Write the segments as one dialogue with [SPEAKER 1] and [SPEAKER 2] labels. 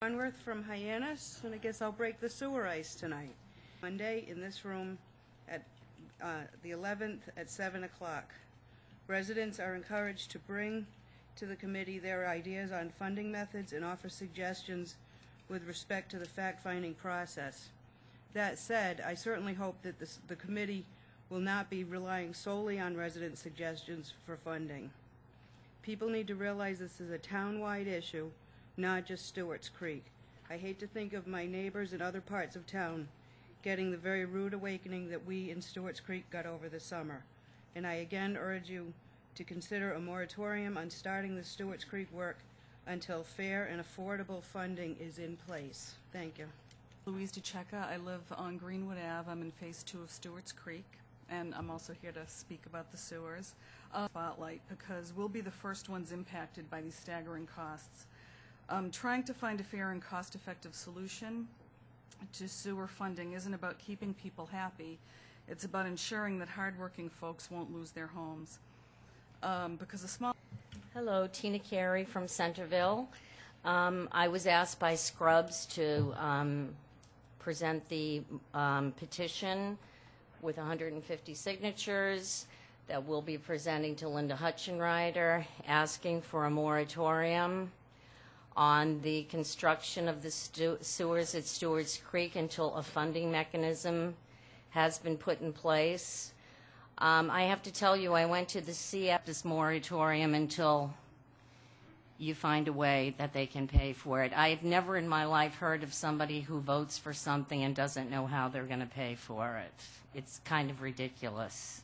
[SPEAKER 1] Onworth from Hyannis, and I guess I'll break the sewer ice tonight. Monday in this room at the 11th at 7 o'clock. Residents are encouraged to bring to the committee their ideas on funding methods and offer suggestions with respect to the fact-finding process. That said, I certainly hope that the committee will not be relying solely on resident suggestions for funding. People need to realize this is a town-wide issue, not just Stewart's Creek. I hate to think of my neighbors in other parts of town getting the very rude awakening that we in Stewart's Creek got over the summer. And I again urge you to consider a moratorium on starting the Stewart's Creek work until fair and affordable funding is in place. Thank you.
[SPEAKER 2] Louise DeCecca. I live on Greenwood Ave. I'm in Phase 2 of Stewart's Creek, and I'm also here to speak about the sewers. Spotlight, because we'll be the first ones impacted by these staggering costs. Trying to find a fair and cost-effective solution to sewer funding isn't about keeping people happy. It's about ensuring that hardworking folks won't lose their homes. Because a small...
[SPEAKER 3] Hello, Tina Carey from Centerville. I was asked by Scrubs to present the petition with 150 signatures that we'll be presenting to Linda Hutchenrider, asking for a moratorium on the construction of the sewers at Stewart's Creek until a funding mechanism has been put in place. I have to tell you, I went to the CF this moratorium until you find a way that they can pay for it. I've never in my life heard of somebody who votes for something and doesn't know how they're going to pay for it. It's kind of ridiculous.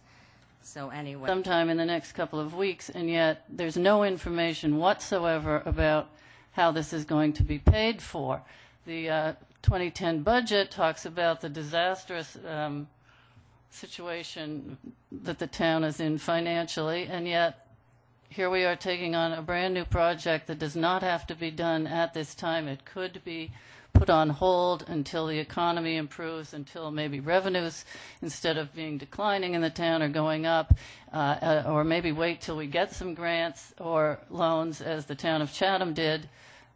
[SPEAKER 3] So anyway.
[SPEAKER 4] Sometime in the next couple of weeks, and yet there's no information whatsoever about how this is going to be paid for. The 2010 budget talks about the disastrous situation that the town is in financially, and yet here we are taking on a brand new project that does not have to be done at this time. It could be put on hold until the economy improves, until maybe revenues, instead of being declining in the town, are going up, or maybe wait till we get some grants or loans, as the town of Chatham did.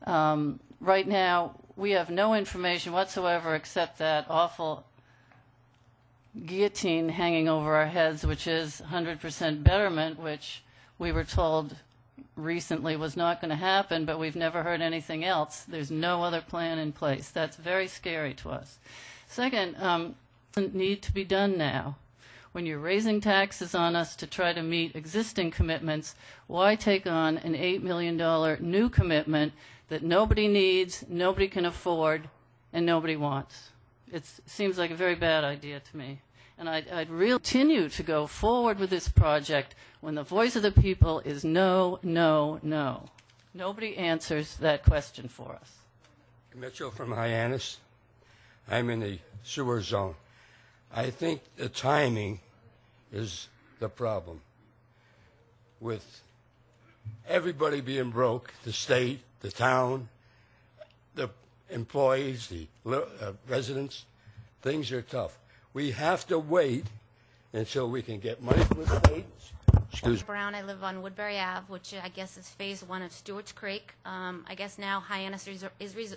[SPEAKER 4] Right now, we have no information whatsoever except that awful guillotine hanging over our heads, which is 100% betterment, which we were told recently was not going to happen, but we've never heard anything else. There's no other plan in place. That's very scary to us. Second, it need to be done now. When you're raising taxes on us to try to meet existing commitments, why take on an $8 million new commitment that nobody needs, nobody can afford, and nobody wants? It seems like a very bad idea to me. And I'd really continue to go forward with this project when the voice of the people is no, no, no. Nobody answers that question for us.
[SPEAKER 5] Mitchell from Hyannis. I'm in the sewer zone. I think the timing is the problem. With everybody being broke, the state, the town, the employees, the residents, things are tough. We have to wait until we can get money from the state. Excuse me.
[SPEAKER 6] Brown, I live on Woodbury Ave, which I guess is Phase 1 of Stewart's Creek. I guess now Hyannis is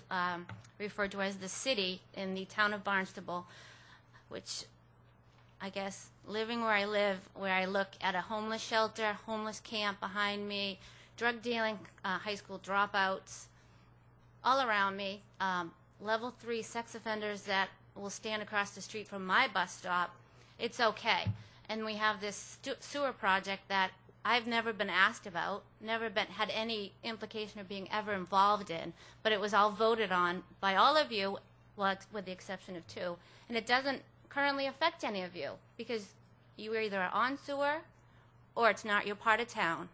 [SPEAKER 6] referred to as the city in the town of Barnstable, which I guess living where I live, where I look at a homeless shelter, homeless camp behind me, drug dealing, high school dropouts, all around me, level 3 sex offenders that will stand across the street from my bus stop, it's okay. And we have this sewer project that I've never been asked about, never had any implication of being ever involved in, but it was all voted on by all of you, well, with the exception of 2, and it doesn't currently affect any of you because you either are on sewer or it's not your part of town.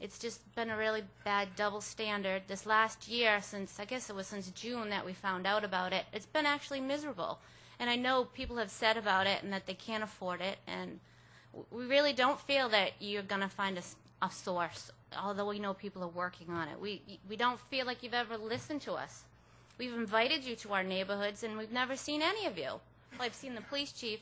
[SPEAKER 6] It's just been a really bad double standard. This last year, I guess it was since June that we found out about it, it's been actually miserable. And I know people have said about it and that they can't afford it, and we really don't feel that you're going to find a source, although we know people are working on it. We don't feel like you've ever listened to us. We've invited you to our neighborhoods, and we've never seen any of you. Well, I've seen the police chief,